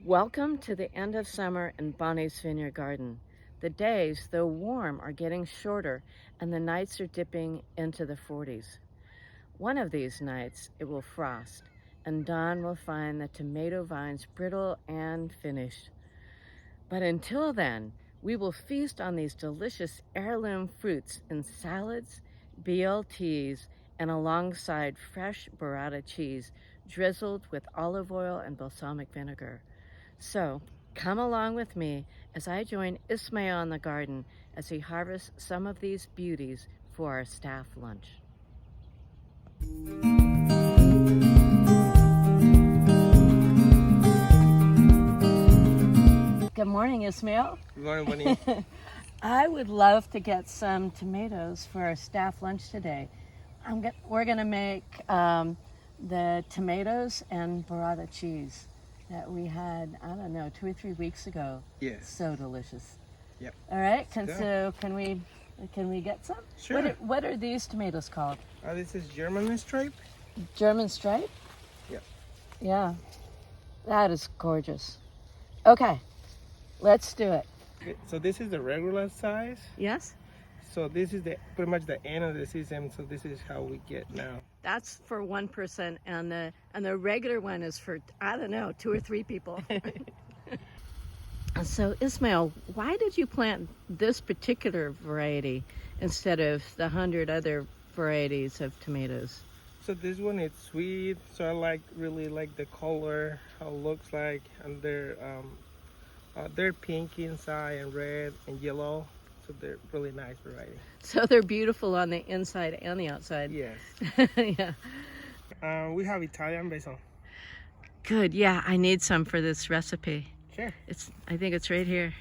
Welcome to the end of summer in Bonny's Vineyard garden. The days, though warm, are getting shorter and the nights are dipping into the 40s. One of these nights it will frost and dawn will find the tomato vines brittle and finished. But until then, we will feast on these delicious heirloom fruits in salads, BLTs, and alongside fresh burrata cheese drizzled with olive oil and balsamic vinegar. So come along with me as I join Ismail in the garden as he harvests some of these beauties for our staff lunch. Good morning, Ismail. Good morning, Bonnie. I would love to get some tomatoes for our staff lunch today. We're going to make the tomatoes and burrata cheese that we had, I don't know, 2 or 3 weeks ago. Yes. So delicious. Yep. All right. So can we get some? Sure. What are these tomatoes called? This is German stripe. German stripe? Yep. Yeah. That is gorgeous. Okay. Let's do it. Okay, so this is the regular size. Yes? So this is pretty much the end of the season. So this is how we get now. That's for one person, and the regular one is for, I don't know, 2 or 3 people. So Ismail, why did you plant this particular variety instead of the 100 other varieties of tomatoes? So this one is sweet. So I really like the color, how it looks like, and they're pink inside and red and yellow. So they're really nice variety. So they're beautiful on the inside and the outside. Yes. Yeah. We have Italian basil. Good. Yeah, I need some for this recipe. Sure. I think it's right here.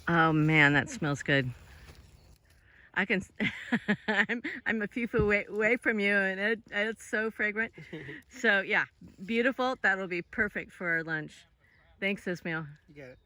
Oh man, that smells good. I can. I'm a few feet away from you, and it's so fragrant. So yeah, beautiful. That'll be perfect for our lunch. Thanks, Ismail. You get it.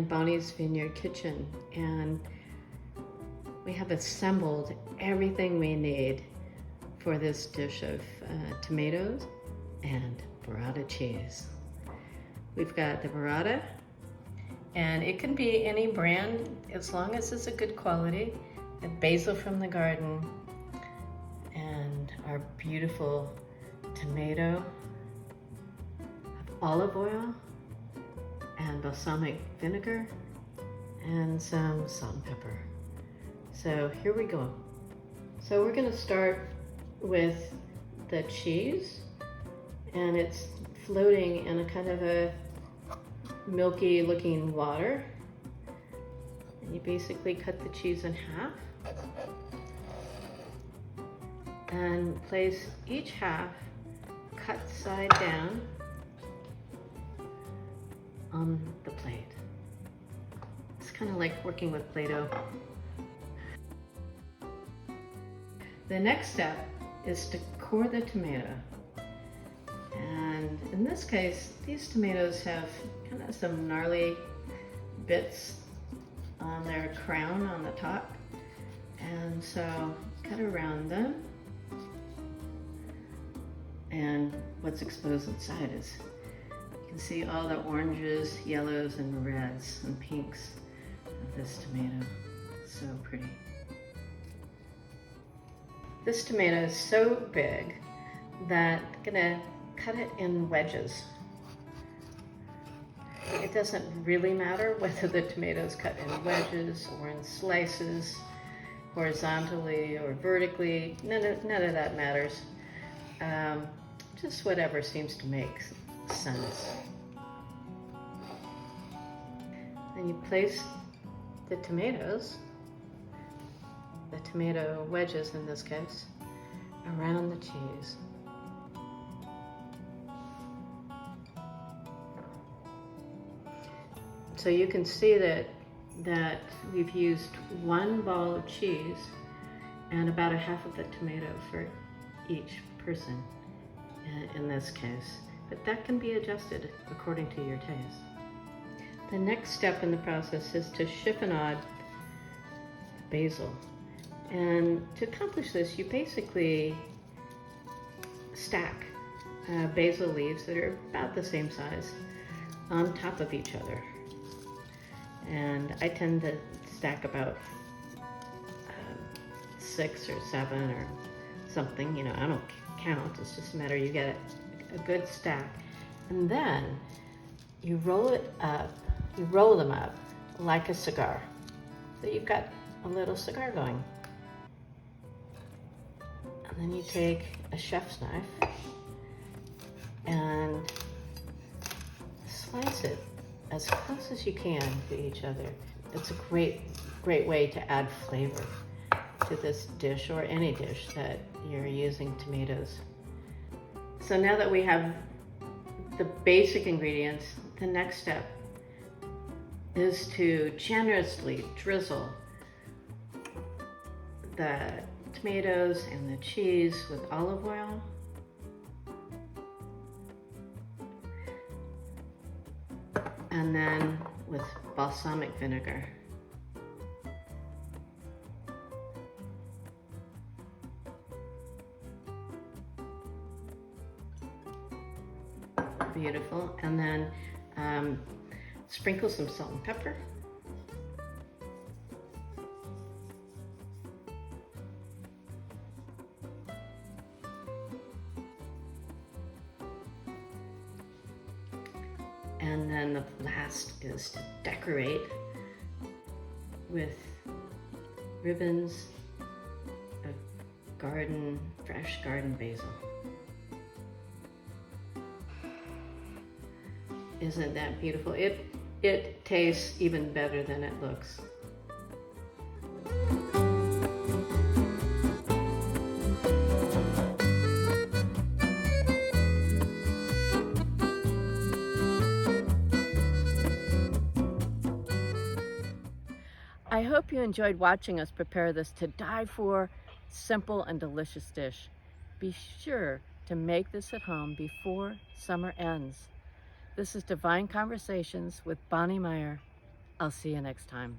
Bonny's Vineyard kitchen, and we have assembled everything we need for this dish of tomatoes and burrata cheese. We've got the burrata, and it can be any brand as long as it's a good quality. The basil from the garden, and our beautiful tomato, olive oil, and balsamic vinegar, and some salt and pepper. So here we go. So we're gonna start with the cheese, and it's floating in a kind of a milky looking water. And you basically cut the cheese in half and place each half cut side down on the plate. It's kind of like working with Play-Doh. The next step is to core the tomato. And in this case, these tomatoes have kind of some gnarly bits on their crown on the top. And so cut around them. And what's exposed inside is, you can see all the oranges, yellows, and reds and pinks of this tomato. So pretty. This tomato is so big that I'm gonna cut it in wedges. It doesn't really matter whether the tomato is cut in wedges or in slices, horizontally or vertically. None of that matters. Just whatever seems to make sense. Then you place the tomatoes, the tomato wedges in this case, around the cheese. So you can see that we've used one ball of cheese and about a half of the tomato for each person in this case. But that can be adjusted according to your taste. The next step in the process is to chiffonade basil. And to accomplish this, you basically stack basil leaves that are about the same size on top of each other. And I tend to stack about 6 or 7 or something, you know, I don't count, it's just a matter you get a good stack. And then you roll them up like a cigar. So you've got a little cigar going. And then you take a chef's knife and slice it as close as you can to each other. It's a great way to add flavor to this dish or any dish that you're using tomatoes. So now that we have the basic ingredients, the next step is to generously drizzle the tomatoes and the cheese with olive oil. And then with balsamic vinegar. Beautiful. And then sprinkle some salt and pepper. And then the last is to decorate with ribbons of fresh garden basil. Isn't that beautiful? It tastes even better than it looks. I hope you enjoyed watching us prepare this to die for simple and delicious dish. Be sure to make this at home before summer ends. This is DiVine Conversations with Bonny Meyer. I'll see you next time.